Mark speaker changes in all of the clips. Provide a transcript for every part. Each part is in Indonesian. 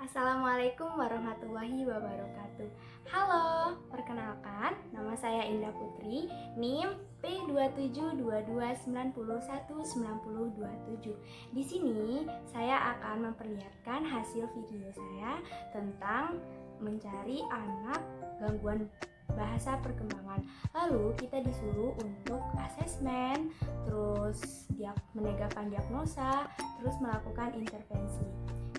Speaker 1: Assalamualaikum warahmatullahi wabarakatuh. Halo, perkenalkan, nama saya Indah Putri, NIM P2722919027. Di sini saya akan memperlihatkan hasil video saya tentang mencari anak gangguan bahasa perkembangan. Lalu kita disuruh untuk asesmen, terus menegakkan diagnosa, terus melakukan intervensi.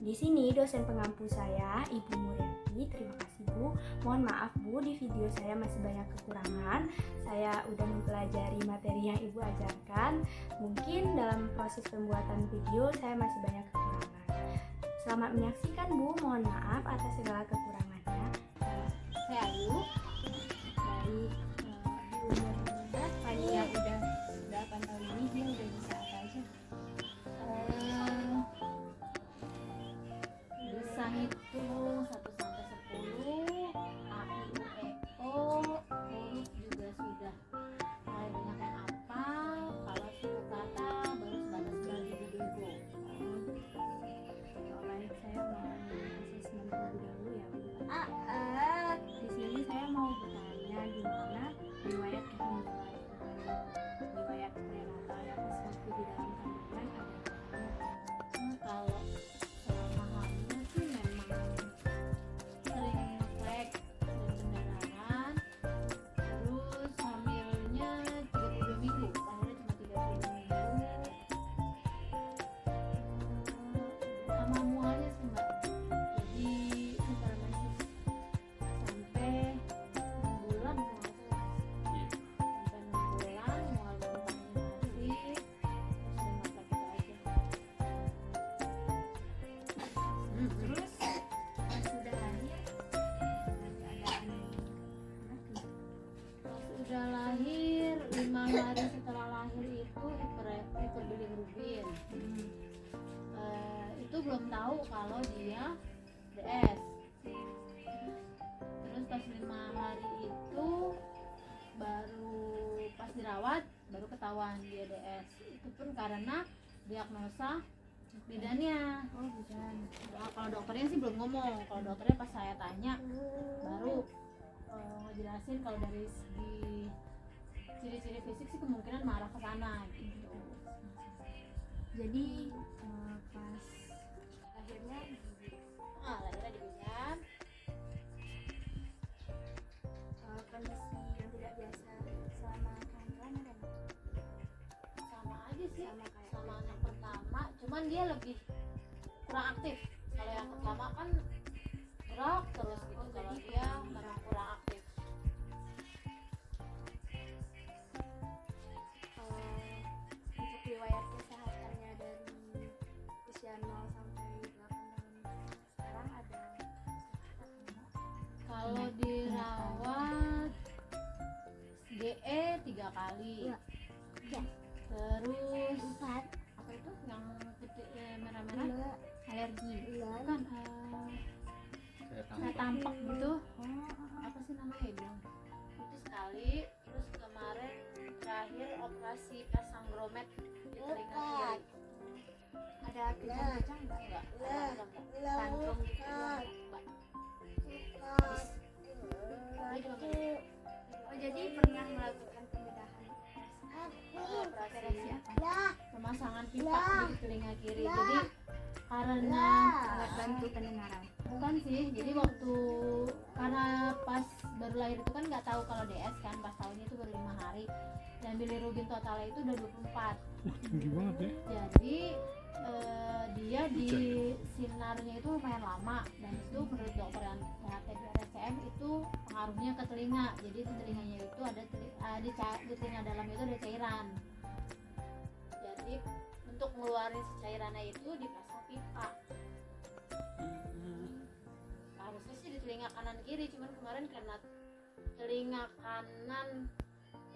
Speaker 1: Di sini dosen pengampu saya, Ibu Muriati. Terima kasih Bu. Mohon maaf Bu, di video saya masih banyak kekurangan. Saya udah mempelajari materi yang Ibu ajarkan. Mungkin dalam proses pembuatan video saya masih banyak kekurangan. Selamat menyaksikan Bu. Mohon maaf atas segala kekurangannya.
Speaker 2: Saya Ayu dari di umur berapa nih yang udah 8 tahun ini dia udah bisa apa aja? Bisa hitung 1 sampai 10, A, I, U, E, O, huruf juga sudah mulai banyak yang hafal. Kalau suku kata baru sebatas bagi dulu.
Speaker 1: Baik, saya mau asesmen terlebih dahulu ya Bu. Di sini saya mau bertanya gimana riwayat kehamilan, riwayat prenatal yang pas waktu di dalam kandungan ada.
Speaker 2: Kalau selama hamil sih memang sering ngeflek, sering pendarahan, terus hamilnya 32 minggu, lahirnya cuma 32 minggu. Sama mualnya sih Mbak, jadi hipermesis sampai 6 bulan mual terus, sampai 6 bulan mual kontaminasi, terus sering ngeflek itu aja.
Speaker 1: Terus pas sudah lahir keadaan anaknya.
Speaker 2: Sudah lahir 5 hari setelah lahir itu hiperbilirubin. Itu belum tahu kalau dia DS. Terus pas 5 hari itu baru pas dirawat baru ketahuan dia DS. Itu pun karena diagnosa bidannya.
Speaker 1: Oh bukan.
Speaker 2: Nah, kalau dokternya sih belum ngomong. Kalau dokternya pas saya tanya baru ngejelasin kalau dari segi ciri-ciri fisik sih kemungkinan marah ke sana gitu.
Speaker 1: Jadi pas akhirnya
Speaker 2: Lahirnya di bidan.
Speaker 1: kondisi yang tidak biasa selama kehamilan ada nggak?
Speaker 2: Sama aja sih
Speaker 1: Sama kayak
Speaker 2: sama anak pertama, cuman dia lebih kurang aktif. Kalau yang pertama kan gerak terus gitu, kalau dia memang kurang aktif.
Speaker 1: Untuk riwayat kesehatannya dari usia 0 sampai 8 tahun sekarang ada
Speaker 2: Kalau dirawat GE 3 kali. Terus apa itu yang putih merah-merah?
Speaker 1: alergi.
Speaker 2: Bukan kayak tampak gitu. Apa sih namanya ya bilang? Itu sekali. Terus kemarin terakhir operasi pasang gromet di telinga kiri.
Speaker 1: Ada kejang-kejang nggak?
Speaker 2: Enggak.
Speaker 1: Tantrum gitu?
Speaker 2: Mbak.
Speaker 1: Oh jadi pernah melakukan pembedahan
Speaker 2: Operasi
Speaker 1: apa?
Speaker 2: pemasangan pipa di telinga kiri. Jadi karena
Speaker 1: Alat bantu pendengaran.
Speaker 2: bukan sih, jadi waktu karena pas baru lahir itu kan nggak tahu kalau DS kan, pas tahunnya itu baru 5 hari dan bilirubin totalnya itu udah 24.
Speaker 3: Tinggi banget ya.
Speaker 2: Jadi dia di sinarnya itu lumayan lama, dan itu menurut dokter yang THT di RSCM itu pengaruhnya ke telinga. Jadi di telinganya itu ada di telinga dalam itu ada cairan. Jadi untuk ngeluarin si cairannya itu dipasang pipa. Harusnya sih di telinga kanan kiri, cuman kemarin karena telinga kanan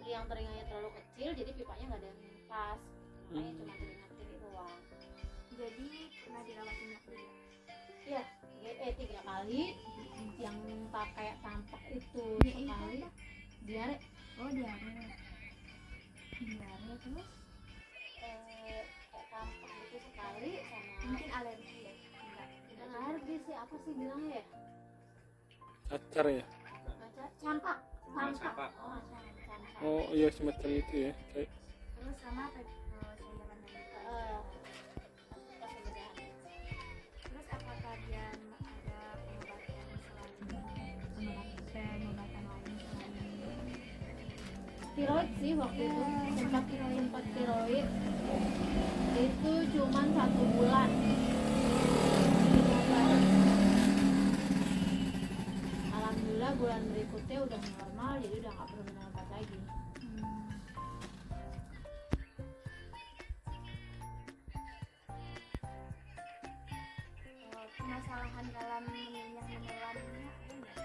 Speaker 2: yang telinganya terlalu kecil, jadi pipanya nggak ada yang pas, makanya cuma telinga kiri doang.
Speaker 1: Jadi pernah dirawat inap juga.
Speaker 2: Iya, GE 3 kali, yang pakai tampak itu
Speaker 1: GE
Speaker 2: sekali.
Speaker 1: apa?
Speaker 2: Diare.
Speaker 1: Oh diare. Diare terus
Speaker 2: Kayak tampak itu sekali sama
Speaker 1: mungkin alergi ya? Enggak.
Speaker 2: ARG sih apa sih bilangnya ya?
Speaker 3: Cacar ya.
Speaker 2: Campak.
Speaker 4: Campak.
Speaker 2: Oh, campak.
Speaker 3: Oh iya semacam itu ya. Kayak
Speaker 1: Terus sama cairan dari
Speaker 2: Pas pembedahan.
Speaker 1: Terus apakah dia ada pengobatan selain pengobatan lain selain
Speaker 2: Tiroid sih waktu itu sempat tiroid itu cuman 1 bulan. Alhamdulillah bulan berikutnya udah normal, jadi udah nggak perlu minum obat lagi.
Speaker 1: permasalahan dalam mengunyah menelan ini ada nggak?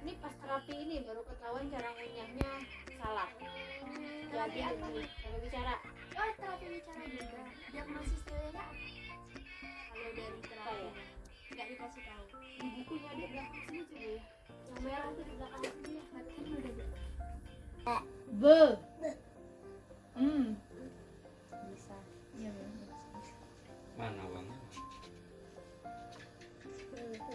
Speaker 2: Ini pas terapi ini baru ketahuan cara ngunyahnya salah.
Speaker 1: Terapi apa?
Speaker 2: Terapi bicara.
Speaker 1: Oh, terapi bicara juga. Diagnosis dirinya apa? Kalau dari terapi nggak dikasih tahu.
Speaker 2: Di bukunya ada belakang sini coba ya. Yang merah tuh di belakang sini ya.
Speaker 1: Berarti kan udah
Speaker 2: Be.
Speaker 1: bisa. Iya belum.
Speaker 4: Mana uangnya?
Speaker 1: Bahasa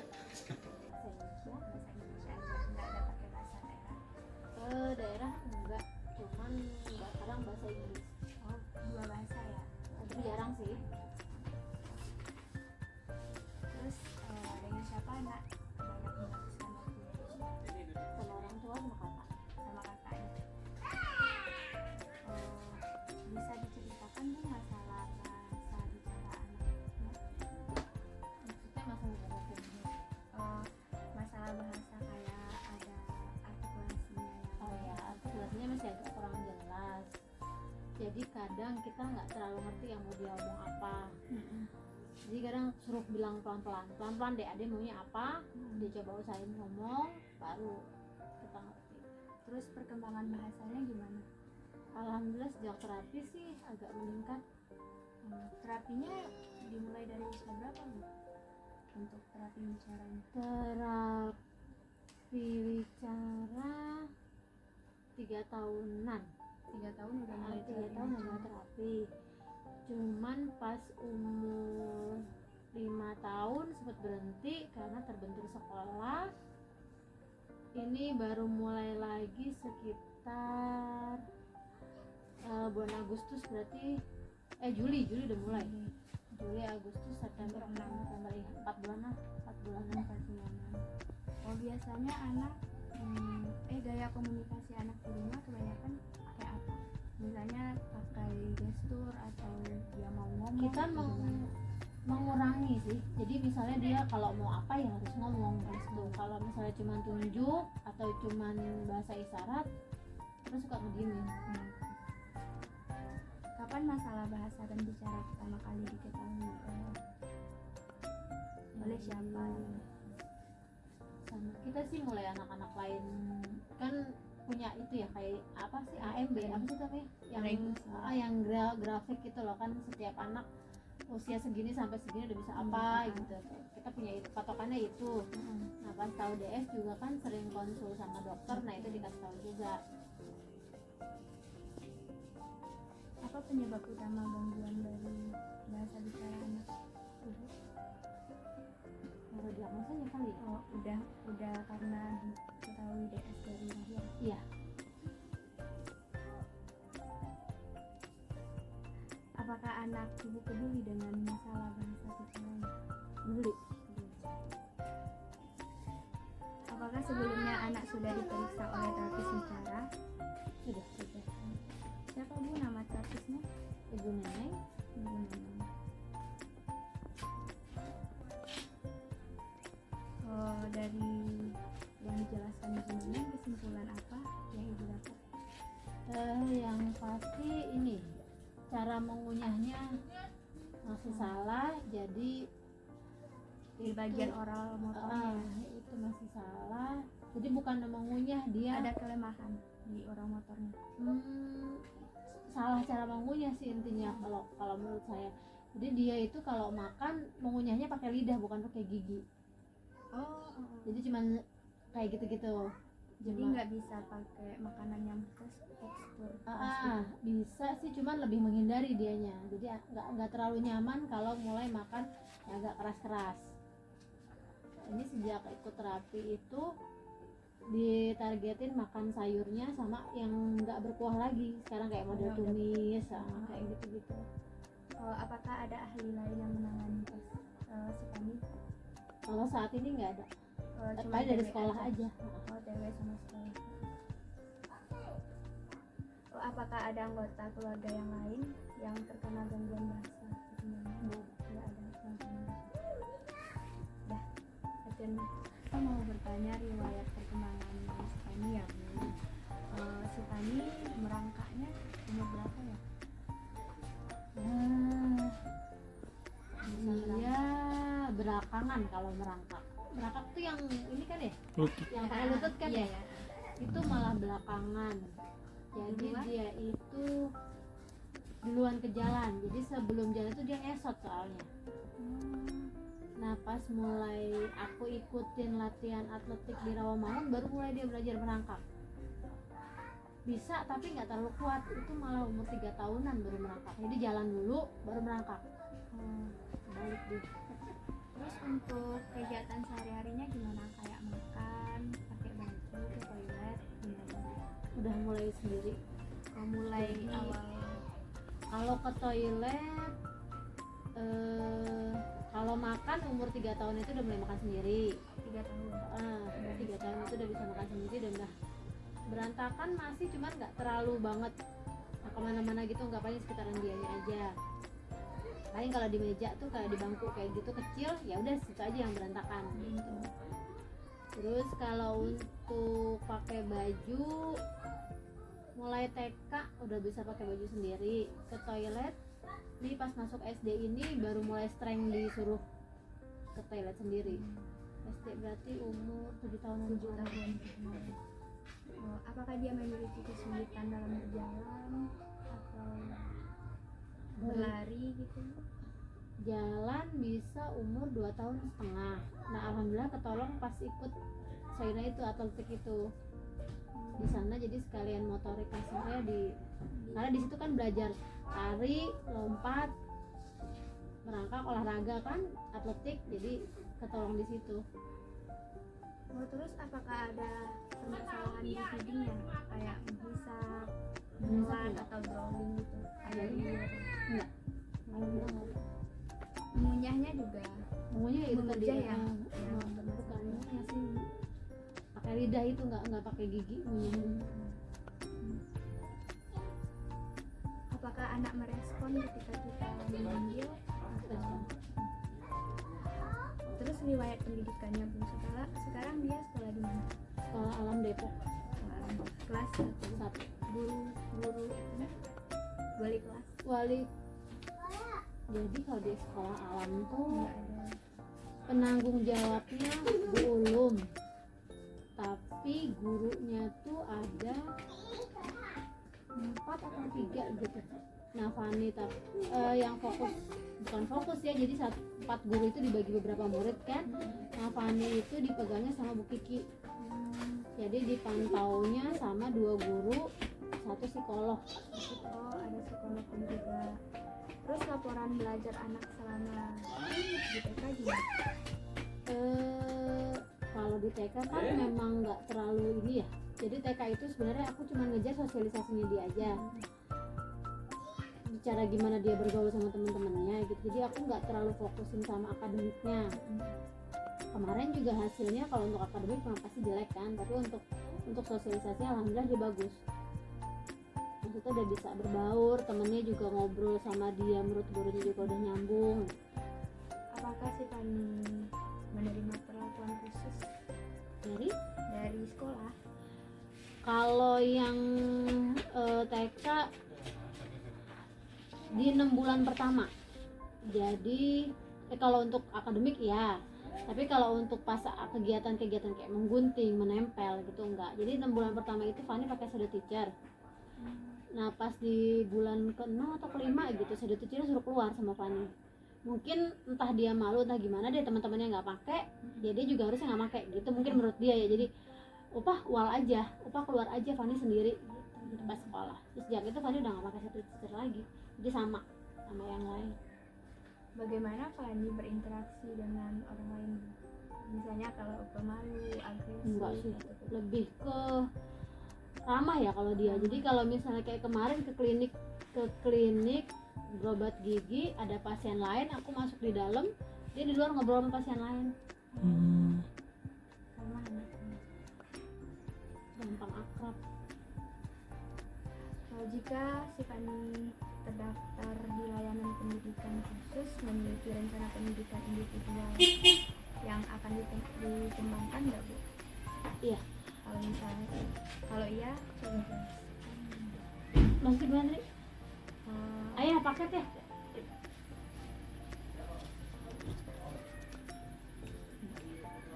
Speaker 1: Indonesia nggak ada pakai bahasa daerah.
Speaker 2: Daerah enggak, cuman kadang bahasa Inggris.
Speaker 1: Oh, 2 bahasa ya.
Speaker 2: Tapi jarang sih.
Speaker 1: Terus dengan siapa anak banyak menghabiskan waktunya di sini?
Speaker 2: Sama orang tua sama kakak.
Speaker 1: Sama kakaknya. Bisa diceritakan bu masalah bahasa bicara anaknya?
Speaker 2: Maksudnya masalah bahasa Inggris.
Speaker 1: Masalah bahasa kayak ada artikulasinya yang
Speaker 2: Oh ya, artikulasinya masih agak kurang jelas. Jadi kadang kita nggak terlalu ngerti yang mau dia ngomong apa. Jadi kadang suruh bilang pelan-pelan deh, adek maunya apa, dia coba usahain ngomong, baru kita ngerti.
Speaker 1: Terus perkembangan bahasanya gimana?
Speaker 2: Alhamdulillah sejak terapi sih agak meningkat.
Speaker 1: Terapinya dimulai dari usia berapa bu? Untuk terapi bicaranya?
Speaker 2: Terapi bicara 3 tahunan.
Speaker 1: 3 tahun udah mulai
Speaker 2: 3 tahun udah terapi. Cuman pas umur 5 tahun sempat berhenti karena terbentur sekolah. Ini baru mulai lagi sekitar bulan Agustus, berarti Juli udah mulai. Juli, Agustus, September, November, 4 bulan lah, 4 bulanan.
Speaker 1: Oh biasanya anak gaya komunikasi anak di rumah kebanyakan kayak apa? Misalnya pakai gestur atau dia mau ngomong?
Speaker 2: Kita mengurangi sih. Jadi misalnya dia kalau mau apa ya harus ngomong gitu. Kalau misalnya cuma tunjuk atau cuma bahasa isyarat, kita suka ngediemin.
Speaker 1: Kapan masalah bahasa dan bicara pertama kali diketahui oleh siapa?
Speaker 2: Sama kita sih mulai anak-anak lain kan punya itu ya, kayak apa sih AMB apa sih namanya yang grafik gitu loh kan, setiap anak usia segini sampai segini udah bisa apa gitu. Kita punya itu, patokannya itu. Nah pas tahu DS juga kan sering konsul sama dokter, nah itu dikasih tahu juga.
Speaker 1: Apa penyebab utama gangguan dari bahasa bicara anak?
Speaker 2: Baru diagnosanya kali ya?
Speaker 1: Oh udah karena diketahui DS dari lahir.
Speaker 2: Iya.
Speaker 1: Apakah anak ibu peduli dengan masalah bahasa bicaranya?
Speaker 2: Peduli.
Speaker 1: Apakah sebelumnya anak sudah diperiksa oleh terapis bicara?
Speaker 2: Sudah.
Speaker 1: Siapa bu nama terapisnya?
Speaker 2: Ibu Neneng.
Speaker 1: Ibu Neneng. Dari yang dijelaskan Ibu Neneng, kesimpulan apa yang ibu dapat?
Speaker 2: Yang pasti ini cara mengunyahnya masih salah, jadi
Speaker 1: Di bagian oral motornya
Speaker 2: itu masih salah. Jadi bukan mengunyah, dia
Speaker 1: ada kelemahan di oral motornya.
Speaker 2: Salah cara mengunyah sih intinya kalau menurut saya. Jadi dia itu kalau makan mengunyahnya pakai lidah bukan pakai gigi.
Speaker 1: Oh.
Speaker 2: Jadi cuman kayak gitu-gitu.
Speaker 1: Jadi nggak bisa pakai makanan yang tekstur
Speaker 2: bisa sih, cuman lebih menghindari dianya. Jadi nggak terlalu nyaman kalau mulai makan yang agak keras-keras. Ini sejak ikut terapi itu ditargetin makan sayurnya sama yang nggak berkuah lagi. Sekarang kayak model tumis, kayak gitu-gitu.
Speaker 1: Apakah ada ahli lain yang menangani si Fani?
Speaker 2: Kalau saat ini nggak ada.
Speaker 1: Cuma
Speaker 2: Dari
Speaker 1: TW
Speaker 2: sekolah aja.
Speaker 1: TW sama sekolah. Apakah ada anggota keluarga yang lain yang terkena gangguan bahasa perkembangan? Nggak ada. Dah, dan saya mau bertanya riwayat perkembangan si Fani ya. Si Fani merangkaknya umur berapa ya?
Speaker 2: Dia belakangan kalau merangkak tuh yang ini kan ya,
Speaker 3: Lutut.
Speaker 2: yang pakai lutut kan
Speaker 1: Iya,
Speaker 2: ya, itu malah belakangan. Jadi
Speaker 1: Duluan?
Speaker 2: dia itu duluan ke jalan, jadi sebelum jalan itu dia ngesot soalnya. Nah pas mulai aku ikutin latihan atletik di Rawamangun, baru mulai dia belajar merangkak. Bisa tapi nggak terlalu kuat, itu malah umur 3 tahunan baru merangkak. Jadi jalan dulu baru merangkak. Balik deh.
Speaker 1: Terus untuk kegiatan sehari-harinya gimana? Kayak makan, pakai baju, ke toilet, gimana?
Speaker 2: Udah mulai sendiri.
Speaker 1: Mulai
Speaker 2: Jadi,
Speaker 1: awal
Speaker 2: Kalau ke toilet, kalau makan umur 3 tahun itu udah mulai makan sendiri.
Speaker 1: 3 tahun.
Speaker 2: 3 tahun itu udah bisa makan sendiri dan udah berantakan masih, cuman nggak terlalu banget kemana-mana gitu, nggak, paling sekitaran dianya aja. Paling kalau di meja tuh kayak di bangku kayak gitu kecil, ya udah situ aja yang berantakan gitu. Terus kalau untuk pakai baju, mulai TK udah bisa pakai baju sendiri. Ke toilet nih pas masuk SD ini baru mulai strength disuruh ke toilet sendiri. SD berarti umur 7 tahun.
Speaker 1: Apakah dia memiliki kesulitan dalam berjalan atau berlari gitu?
Speaker 2: Jalan bisa umur 2 tahun setengah. Nah alhamdulillah ketolong pas ikut Saina itu, atletik itu di sana, jadi sekalian motorik kasarnya karena di situ kan belajar lari, lompat, merangkak, olahraga kan atletik, jadi ketolong di situ.
Speaker 1: Terus apakah ada permasalahan di feedingnya kayak menghisap, menelan atau drowning gitu? Ada
Speaker 2: Enggak, alhamdulillah nggak ada.
Speaker 1: mengunyahnya juga
Speaker 2: Pokoknya itu tadi
Speaker 1: Mengunyah ya?
Speaker 2: bukan sih pakai lidah, itu nggak pakai gigi ngunyahnya.
Speaker 1: apakah anak merespon ketika kita memanggil atau terus riwayat pendidikannya pun sekarang dia sekolah di mana?
Speaker 2: Sekolah Alam Depok
Speaker 1: Kelas
Speaker 2: 1.
Speaker 1: guru wali kelas
Speaker 2: Wali. Jadi kalau di sekolah alam tuh
Speaker 1: nggak ada.
Speaker 2: penanggung jawabnya Bu Ulum, tapi gurunya tuh ada 4 atau 3 gitu. Nah Fani yang bukan fokus ya, jadi 4 guru itu dibagi beberapa murid kan. Nah Fani itu dipegangnya sama Bu Kiki, jadi dipantaunya sama 2 guru, 1 psikolog.
Speaker 1: Ada psikolog pun juga. Terus laporan belajar anak selama di TK gimana?
Speaker 2: Kalau di TK kan memang nggak terlalu ini ya, jadi TK itu sebenarnya aku cuma ngejar sosialisasinya dia aja, bicara gimana dia bergaul sama teman-temannya gitu. Jadi aku nggak terlalu fokusin sama akademiknya. Kemarin juga hasilnya kalau untuk akademik memang pasti jelek kan, tapi untuk sosialisasi alhamdulillah dia bagus. Maksudnya udah bisa berbaur, temennya juga ngobrol sama dia, menurut gurunya juga udah nyambung.
Speaker 1: Apakah sih Fani menerima perlakuan khusus dari sekolah?
Speaker 2: Kalau yang TK di 6 bulan pertama. Jadi kalau untuk akademik ya, tapi kalau untuk pas kegiatan-kegiatan kayak menggunting, menempel gitu enggak. Jadi 6 bulan pertama itu Fani pakai shadow teacher. Nah pas di bulan ke-6 atau ke-5 gitu, shadow teacher suruh keluar sama Fani. Mungkin entah dia malu entah gimana deh, teman-temannya nggak pakai, ya dia juga harusnya nggak pakai gitu mungkin menurut dia ya. Jadi Upah ual aja, upah keluar aja Fani sendiri gitu, pas sekolah. Terus sejak itu Fani udah nggak pakai satu teacher lagi, jadi sama yang lain.
Speaker 1: Bagaimana Fani berinteraksi dengan orang lain? Misalnya kalau pemalu, agresif,
Speaker 2: Enggak sih,
Speaker 1: atau
Speaker 2: lebih ke ramah ya kalau dia. Jadi kalau misalnya kayak kemarin ke klinik berobat gigi, ada pasien lain, aku masuk di dalam, dia di luar ngobrol sama pasien lain.
Speaker 1: ramah anaknya.
Speaker 2: Gampang akrab.
Speaker 1: Jika si Fani terdaftar di layanan pendidikan khusus, memiliki rencana pendidikan individual yang akan dikembangkan nggak Bu?
Speaker 2: Iya.
Speaker 1: Kalau misalnya, kalau iya, coba jelas.
Speaker 2: Masih gimana Ri? Ayah paket ya?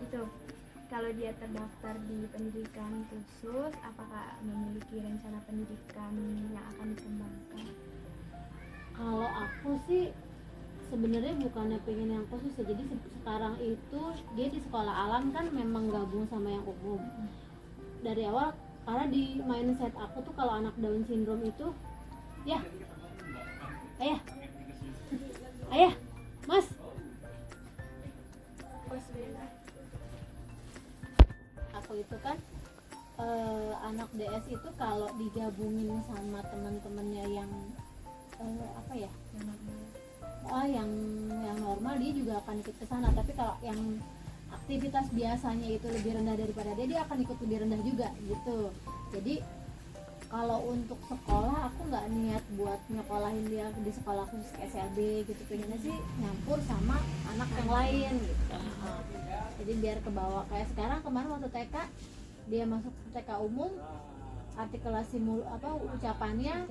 Speaker 1: Itu kalau dia terdaftar di pendidikan khusus, apakah memiliki rencana pendidikan yang akan dikembangkan?
Speaker 2: Kalau aku sih sebenarnya bukannya pengen yang khusus ya. Jadi sekarang itu dia di sekolah alam kan memang gabung sama yang umum dari awal, karena di mindset aku tuh kalau anak Down syndrome itu ya ayah mas aku itu kan anak DS itu kalau digabungin sama teman-temannya yang yang normal dia juga akan ikut ke sana. Tapi kalau yang aktivitas biasanya itu lebih rendah daripada dia akan ikut lebih rendah juga gitu. Jadi kalau untuk sekolah aku nggak niat buat nyekolahin dia di sekolah khusus SLB gitu, pengennya sih nyampur sama anak yang lain gitu. Jadi biar kebawa kayak sekarang. Kemarin waktu TK dia masuk TK umum, artikulasi ucapannya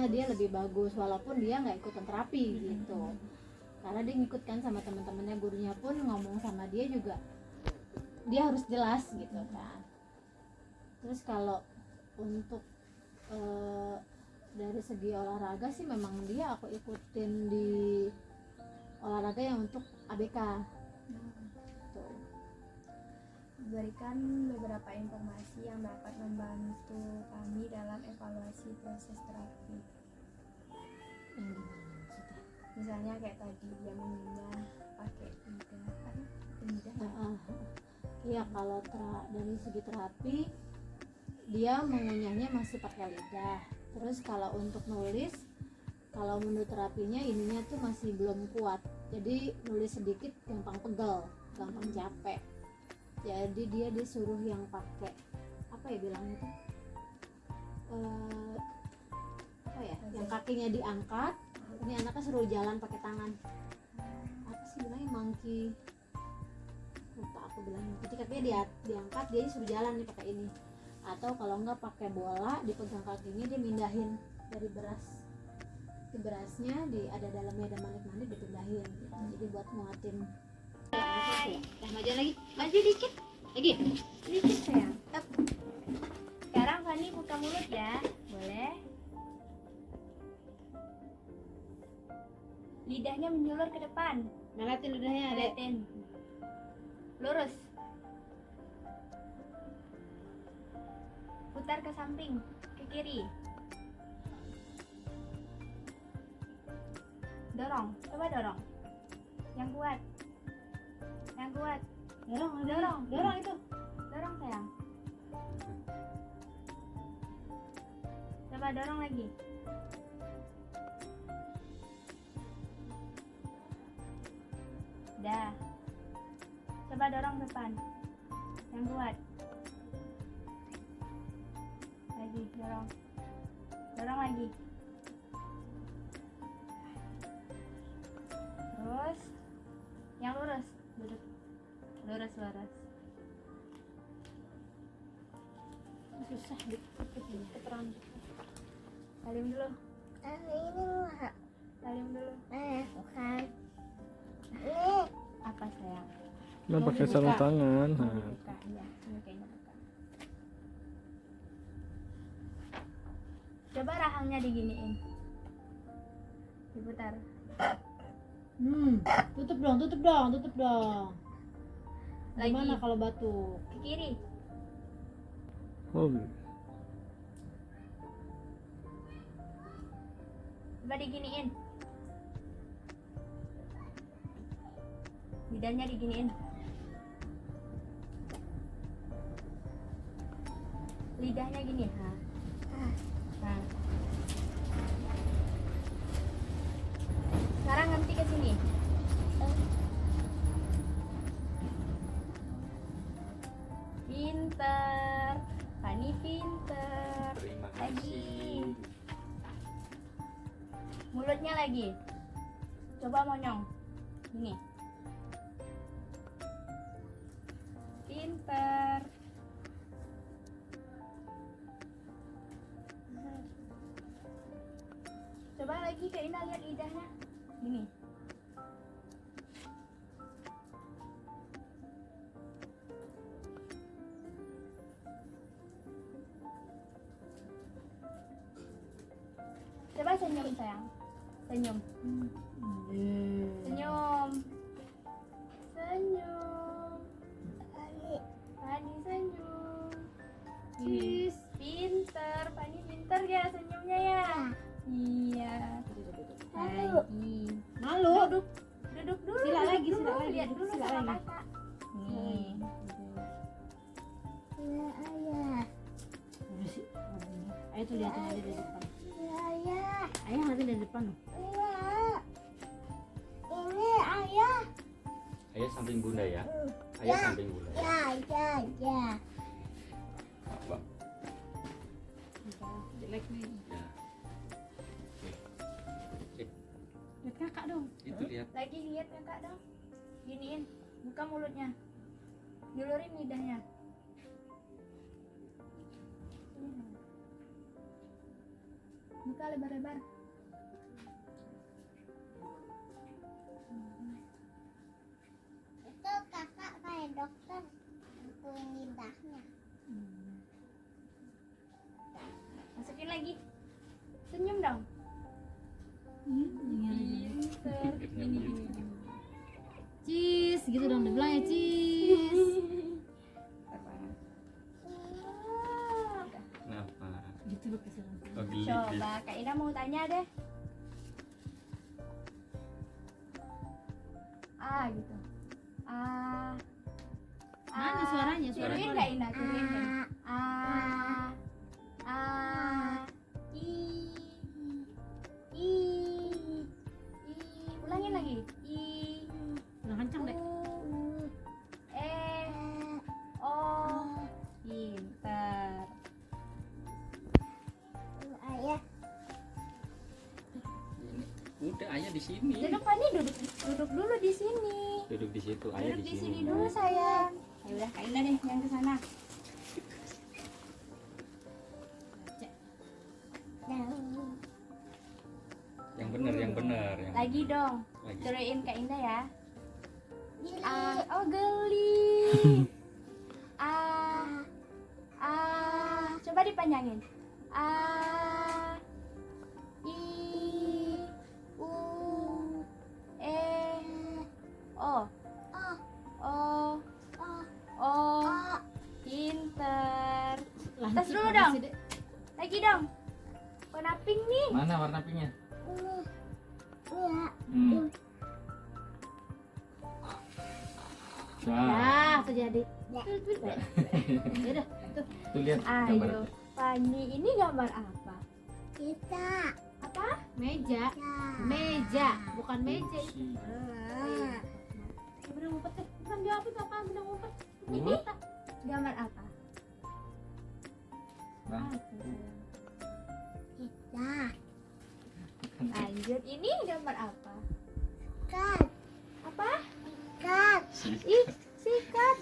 Speaker 2: dia lebih bagus walaupun dia nggak ikutan terapi gitu, karena dia ngikutkan sama teman-temannya. Gurunya pun ngomong sama dia juga dia harus jelas gitu kan. Terus kalau untuk dari segi olahraga sih memang dia aku ikutin di olahraga yang untuk ABK tuh.
Speaker 1: Berikan beberapa informasi yang dapat membantu kami dalam evaluasi proses terapi.
Speaker 2: Yang gimana maksudnya?
Speaker 1: Misalnya kayak tadi dia mengunyah pakai lidah.
Speaker 2: Iya, kalau dari segi terapi dia mengunyahnya masih pakai lidah. Terus kalau untuk nulis, kalau menurut terapinya ininya tuh masih belum kuat, jadi nulis sedikit gampang pegel, gampang capek. Jadi dia disuruh yang pakai bilangnya tuh yang kakinya diangkat. Ini anaknya suruh jalan pakai tangan, bilangnya monkey, lupa aku bilangnya. Jadi kakinya diangkat, dia suruh jalan nih pakai ini. Atau kalau enggak pakai bola, dipegang kakinya, dia mindahin dari beras. Di berasnya ada dalamnya ada manik-manik, dipindahin gitu. Jadi buat nguatin. Maju lagi, maju dikit lagi,
Speaker 1: Sedikit sayang. Sekarang Fani buka mulut ya, boleh? Lidahnya menyulur ke depan.
Speaker 2: ngeliatin lidahnya, Dek.
Speaker 1: Liatin. Lurus. Putar ke samping, ke kiri. Dorong, coba dorong. Yang kuat.
Speaker 2: dorong itu.
Speaker 1: Dorong sayang. Coba dorong lagi. Dah. Coba dorong depan. Yang kuat. Lagi dorong. Dorong lagi. Terus yang lurus, duduk. Lurus.
Speaker 2: Susah keteran.
Speaker 1: Salim dulu. Salim dulu.
Speaker 5: Bukan.
Speaker 1: Apa sayang?
Speaker 3: Nah, pakai sarung tangan.
Speaker 1: Mau
Speaker 3: Nah,
Speaker 1: dibuka, ya. Ini kayaknya buka. Coba rahangnya diginiin. Diputar.
Speaker 2: Tutup dong.
Speaker 1: Lagi.
Speaker 2: Gimana kalau batuk?
Speaker 1: Ke kiri.
Speaker 3: Oh,
Speaker 1: Coba diginiin. Lidahnya diginiin. Lidahnya gini. Nah. Nah. Sekarang nanti ke sini. Pinter. Fani pinter.
Speaker 4: Terima
Speaker 1: Lagi.
Speaker 4: kasih.
Speaker 1: Mulutnya lagi. Coba monyong. Gini. Pinter. Coba lagi Kak Ina lihat lidahnya. Gini. Coba senyum sayang. Senyum. Senyum. Senyum. Fani senyum. Cheese. Pinter. Fani pinter ya senyumnya ya. Iya. Lagi.
Speaker 2: Malu.
Speaker 1: Duduk. Duduk dulu.
Speaker 2: Sila
Speaker 1: duduk
Speaker 2: lagi,
Speaker 1: dulu.
Speaker 2: sila lagi,
Speaker 1: Lihat
Speaker 2: duduk,
Speaker 1: dulu
Speaker 2: sila
Speaker 1: sama
Speaker 2: lagi.
Speaker 1: kakak. Nih.
Speaker 2: Udah sih. Ayo tuh liatin aja dari depan. Ayah nanti dari depan loh.
Speaker 4: Ayah samping bunda ya. Ayah samping bunda. Apa?
Speaker 2: Jelek nih.
Speaker 4: Ya. Oke.
Speaker 2: Lihat kakak dong.
Speaker 4: Itu lihat.
Speaker 1: Lagi lihat kakak dong. Giniin. Buka mulutnya. Julurin lidahnya. Buka lebar-lebar.
Speaker 5: Itu kakak kayak dokter punya lidahnya.
Speaker 1: Masukin lagi. Senyum dong. Pinter. Gini gini.
Speaker 2: Cheese gitu dong dibilang ya cheese.
Speaker 4: Kenapa?
Speaker 2: Gitu loh keselan.
Speaker 4: Oh, geli.
Speaker 1: Coba Kak Ina mau tanya deh. Gitu.
Speaker 2: Mana suaranya?
Speaker 1: Suruhin
Speaker 2: Suaranya.
Speaker 1: Kak Ina, suruhin Kak Ina. I. Ulangin lagi. I.
Speaker 2: Udah kencang deh.
Speaker 1: O. Pinter.
Speaker 4: Ini. Udah ayah di sini.
Speaker 1: Duduk Fani, duduk dulu di sini.
Speaker 4: Duduk di situ. Ayah
Speaker 1: Duduk
Speaker 4: di
Speaker 1: di
Speaker 4: sini.
Speaker 1: sini dulu sayang. Ya udah Kak Ina deh yang ke sana.
Speaker 4: Yang benar, yang benar. Yang
Speaker 1: Lagi dong.
Speaker 4: Lagi.
Speaker 1: Suruhin Kak Indah ya. Oh geli. Coba dipanjangin. I U E O O pinter. Tas dulu dong. Lagi dong. Warna pink nih.
Speaker 4: Mana warna pinknya?
Speaker 2: Nah, terjadi.
Speaker 1: Ya
Speaker 2: Udah, tuh.
Speaker 4: Tuh lihat gambar.
Speaker 1: Ayo, Fani, ini gambar apa? Apa?
Speaker 2: Meja. Meja, bukan meja.
Speaker 4: Si.
Speaker 2: Bener ngumpet deh. Bukan jawab itu apa? Bener ngumpet.
Speaker 1: Ini gambar apa?
Speaker 4: Nah,
Speaker 1: Lanjut, ini gambar apa? Apa?
Speaker 4: si.
Speaker 1: Ih, sikat.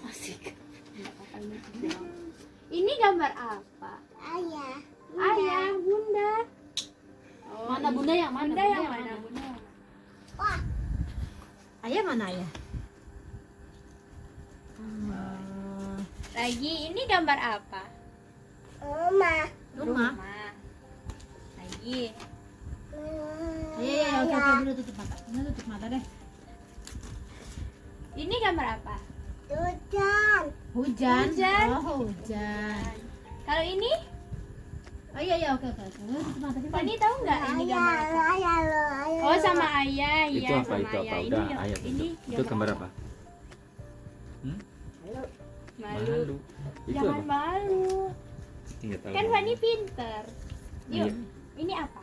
Speaker 1: Ini gambar apa? Ayah, bunda.
Speaker 2: Mana bunda yang mana?
Speaker 1: Bunda yang mana? Bunda yang mana?
Speaker 2: Ayah mana ayah?
Speaker 1: Lagi, ini gambar apa?
Speaker 2: Rumah.
Speaker 1: Lagi.
Speaker 2: Iya, oke, bunda tutup mata. Bunda tutup mata deh.
Speaker 1: Ini gambar apa?
Speaker 2: Hujan.
Speaker 1: Hujan.
Speaker 2: Oh, hujan.
Speaker 1: Kalau ini,
Speaker 2: Oh iya oke. Tadi
Speaker 1: Fani tahu nggak ini gambar apa? Oh sama ayah,
Speaker 4: Itu
Speaker 1: iya
Speaker 4: apa?
Speaker 1: sama
Speaker 4: Itu apa?
Speaker 1: ayah.
Speaker 4: Udah,
Speaker 1: Ini,
Speaker 4: ayo.
Speaker 1: ini
Speaker 4: Itu gambar apa?
Speaker 1: Malu.
Speaker 4: Itu
Speaker 1: Jangan
Speaker 4: apa?
Speaker 1: malu.
Speaker 4: Nggak tahu.
Speaker 1: Kan Fani pinter.
Speaker 4: Iya.
Speaker 1: Yuk, ini apa?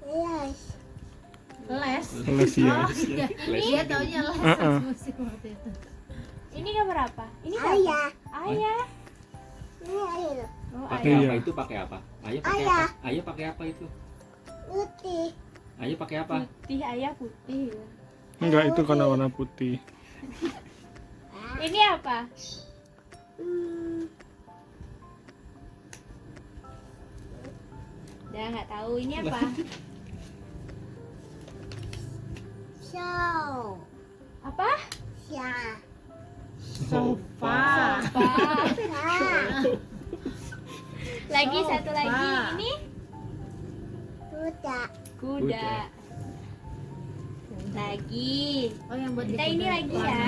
Speaker 2: les.
Speaker 3: Les ya.
Speaker 2: Oh iya. Dia taunya les musik waktu itu.
Speaker 1: Ini gambar apa? Ini siapa?
Speaker 5: Ayah.
Speaker 1: Ayah.
Speaker 5: Ini ayah.
Speaker 1: Oh,
Speaker 4: Pakai
Speaker 1: ayah.
Speaker 4: apa itu? Pakai apa? Ayah pakai
Speaker 5: Ayah.
Speaker 4: apa? Ayah pakai apa itu?
Speaker 5: Putih.
Speaker 4: Ayah pakai apa?
Speaker 1: Putih, ayah putih.
Speaker 3: Enggak, itu karena warna putih.
Speaker 1: Ini apa? Udah nggak tahu ini apa?
Speaker 5: Show.
Speaker 1: Apa?
Speaker 5: Ya.
Speaker 2: Sofa.
Speaker 1: Lagi
Speaker 2: Sofa.
Speaker 1: satu lagi. Ini
Speaker 5: Kuda.
Speaker 1: kuda. Lagi.
Speaker 2: Oh yang buat
Speaker 1: Kita
Speaker 2: di
Speaker 1: ini
Speaker 2: kuda.
Speaker 1: lagi ya.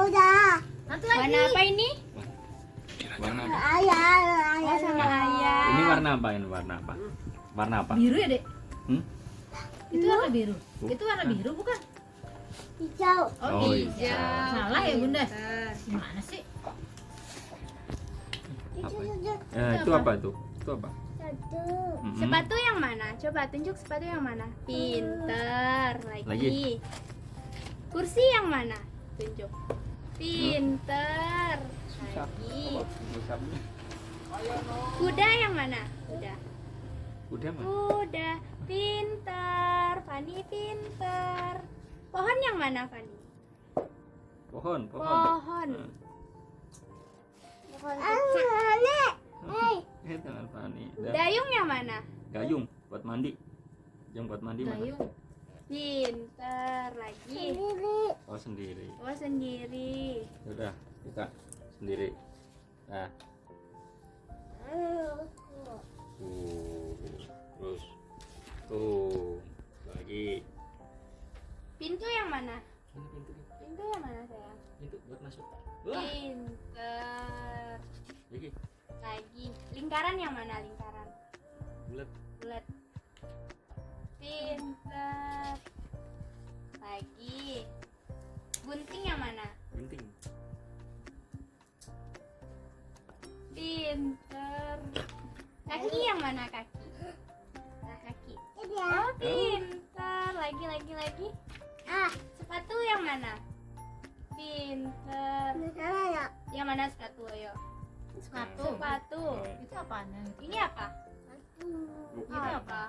Speaker 5: Udah.
Speaker 2: Nanti lagi.
Speaker 1: Warna apa ini?
Speaker 4: Warna apa?
Speaker 5: Ayah.
Speaker 1: Oh sama ayah.
Speaker 4: Ini warna apa? Ini warna apa? Warna apa?
Speaker 2: Biru ya, Dek?
Speaker 4: Hmm?
Speaker 2: Itu warna biru. Itu warna biru bukan?
Speaker 5: Hijau.
Speaker 4: Oh,
Speaker 1: hijau.
Speaker 2: Salah ya, Bunda?
Speaker 1: Pinter.
Speaker 2: Gimana sih?
Speaker 4: Apa?
Speaker 5: Itu
Speaker 4: Itu apa tuh? Itu apa?
Speaker 5: satu.
Speaker 4: Mm-mm.
Speaker 1: Sepatu yang mana? Coba tunjuk sepatu yang mana. Pinter. Lagi.
Speaker 4: Lagi.
Speaker 1: Kursi yang mana? Tunjuk. Pinter. Lagi. Kuda yang mana? Kuda.
Speaker 4: Udah mah.
Speaker 1: Kuda. Pinter. Fani pinter. Pohon yang mana, Fani?
Speaker 4: Pohon.
Speaker 1: Pohon.
Speaker 5: Hei.
Speaker 4: Tangan Fani. Dah.
Speaker 1: Dayung yang mana?
Speaker 4: Gayung buat mandi. Yang buat mandi mana?
Speaker 2: Dayung.
Speaker 1: Pinter. Lagi.
Speaker 5: Sendiri.
Speaker 4: Oh sendiri.
Speaker 1: Oh sendiri.
Speaker 4: Udah kita sendiri. Nah, terus tuh lagi.
Speaker 1: Pintu yang mana?
Speaker 4: Mana pintu?
Speaker 1: Pintu yang mana, sayang?
Speaker 4: Pintu buat masuk. Wah.
Speaker 1: Pinter.
Speaker 4: Lagi
Speaker 1: Lagi. Lingkaran yang mana? Lingkaran.
Speaker 4: bulat.
Speaker 1: Bulat. Pinter. Lagi. Gunting yang mana?
Speaker 4: Gunting.
Speaker 1: Pinter. Kaki yang mana? Kaki. Nah, kaki.
Speaker 5: Ini
Speaker 1: Oh, pinter. Lagi.
Speaker 5: Ah.
Speaker 1: Sepatu yang mana? Pinter.
Speaker 5: Salah ya.
Speaker 1: Yang mana sepatu? Ayo.
Speaker 2: Sepatu.
Speaker 1: Sepatu.
Speaker 2: Itu apaan?
Speaker 1: Ini apa? Ini apa?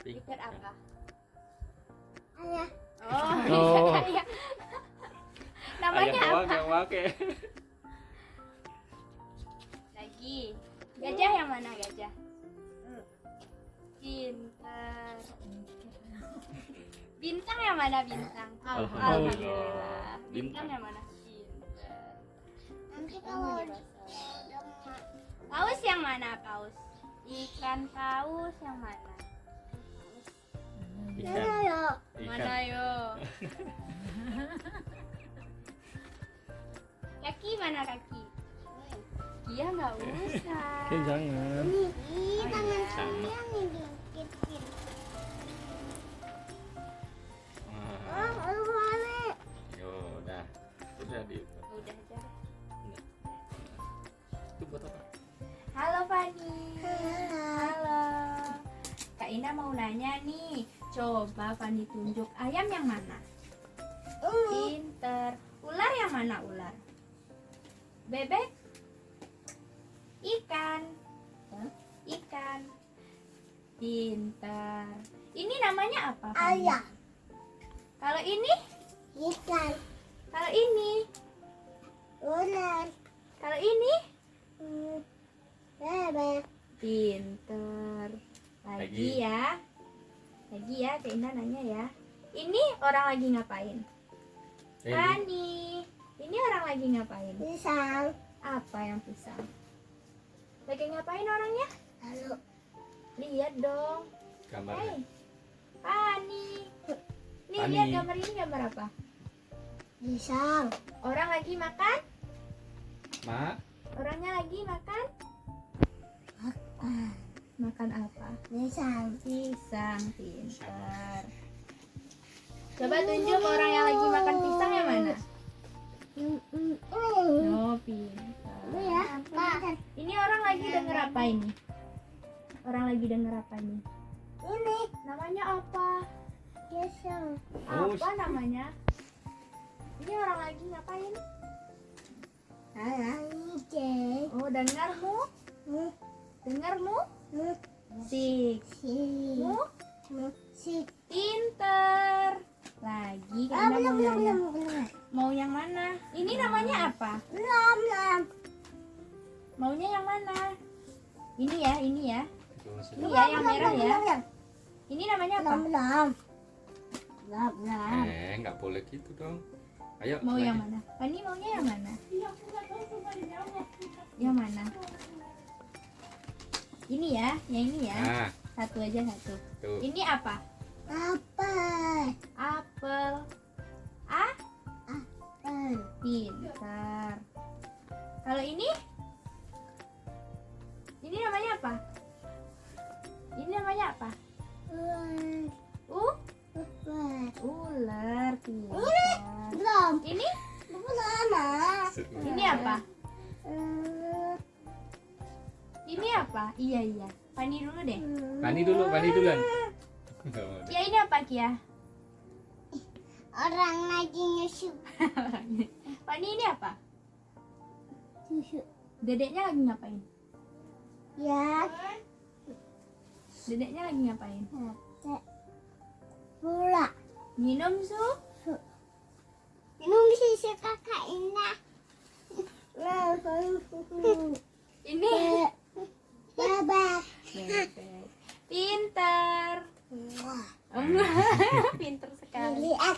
Speaker 1: Ikat apa?
Speaker 5: Ayah.
Speaker 1: Oh,
Speaker 3: Oh.
Speaker 1: iya. Namanya apa?
Speaker 4: Oke.
Speaker 1: Lagi. Gajah yang mana gajah? Pinter. Bintang yang mana bintang?
Speaker 4: Alhamdulillah.
Speaker 1: Bintang yang mana? Pinter.
Speaker 5: Nanti kalau
Speaker 1: Paus yang mana paus? Ikan paus yang mana?
Speaker 5: Salah ya.
Speaker 1: Mana yo? Kaki mana kaki? Iya nggak usah.
Speaker 3: Jangan.
Speaker 5: Ini tangan
Speaker 4: Sama.
Speaker 5: saya nih dikitin.
Speaker 4: Wah.
Speaker 5: Oh, lu balik.
Speaker 4: Yo, udah. Udah di.
Speaker 1: Udah aja.
Speaker 4: Itu buat apa?
Speaker 1: Halo Fani. Halo. Kak Ina mau nanya nih. Coba Fani tunjuk ayam yang mana? Pinter. Ular yang mana ular? Bebek? Ikan. Ikan. Pinter. Ini namanya apa? Fani?
Speaker 5: Ayah.
Speaker 1: Kalau ini?
Speaker 5: Ikan.
Speaker 1: Kalau ini?
Speaker 5: Ular.
Speaker 1: Kalau ini?
Speaker 5: Bebek.
Speaker 1: Pinter. Lagi
Speaker 4: Lagi.
Speaker 1: ya. Lagi ya, Kak Indah nanya ya. Ini orang lagi ngapain? Fani. Ini orang lagi ngapain?
Speaker 5: Pisang.
Speaker 1: Apa yang pisang? Lagi ngapain orangnya?
Speaker 5: Lalu
Speaker 1: Lihat dong.
Speaker 4: Gambarnya.
Speaker 1: Hei. Fani. Nih
Speaker 4: Fani.
Speaker 1: lihat gambar ini gambar apa?
Speaker 5: pisang.
Speaker 1: Orang lagi makan?
Speaker 4: Mak,
Speaker 1: Orangnya lagi makan? Makan apa?
Speaker 5: Pisang.
Speaker 1: Pisang, pintar. Coba tunjuk orang yang lagi makan pisang yang mana? Oh, pintar.
Speaker 5: Ya, Pak.
Speaker 1: Ini orang lagi denger apa ini? Orang lagi denger apa ini?
Speaker 5: Ini
Speaker 1: Namanya apa?
Speaker 5: pisang.
Speaker 4: Oh,
Speaker 1: Apa namanya? Ini orang lagi ngapain?
Speaker 5: Ini
Speaker 1: Oh, dengarmu? Dengarmu? Sik. Mu?
Speaker 5: Si.
Speaker 1: Pinter. Lagi karena mau nanya. Mau yang mana? Ini namanya apa?
Speaker 5: Belum.
Speaker 1: Maunya yang mana? Ini ya, ini ya.
Speaker 4: itu masih-
Speaker 1: Ini ya yang merah ya. Ini namanya apa?
Speaker 5: Belum.
Speaker 4: nggak boleh gitu dong. Ayo.
Speaker 1: Mau
Speaker 4: lagi.
Speaker 1: yang mana? Pani maunya yang mana? Yang mana? Ini ya, yang ini ya.
Speaker 4: Nah,
Speaker 1: Satu aja satu.
Speaker 4: tuh.
Speaker 1: Ini apa?
Speaker 5: Apa?
Speaker 1: Apel. Pintar. Kalau ini? Ini namanya apa? Ini namanya apa? Ular. Pintar.
Speaker 5: Belum.
Speaker 1: Ini?
Speaker 5: Belum.
Speaker 1: Ini apa? Ini apa? Iya. Pani dulu deh.
Speaker 4: Pani duluan.
Speaker 1: Ya ini apa Kia?
Speaker 5: Orang lagi nyusu.
Speaker 1: Pani ini apa?
Speaker 5: Susu.
Speaker 1: Dedeknya lagi ngapain?
Speaker 5: Ya.
Speaker 1: Dedeknya lagi ngapain?
Speaker 5: Pula.
Speaker 1: Minum susu.
Speaker 5: Minum susu kakak Indah.
Speaker 1: Ini
Speaker 5: Bebek.
Speaker 1: pintar. Pintar sekali.
Speaker 5: Lihat.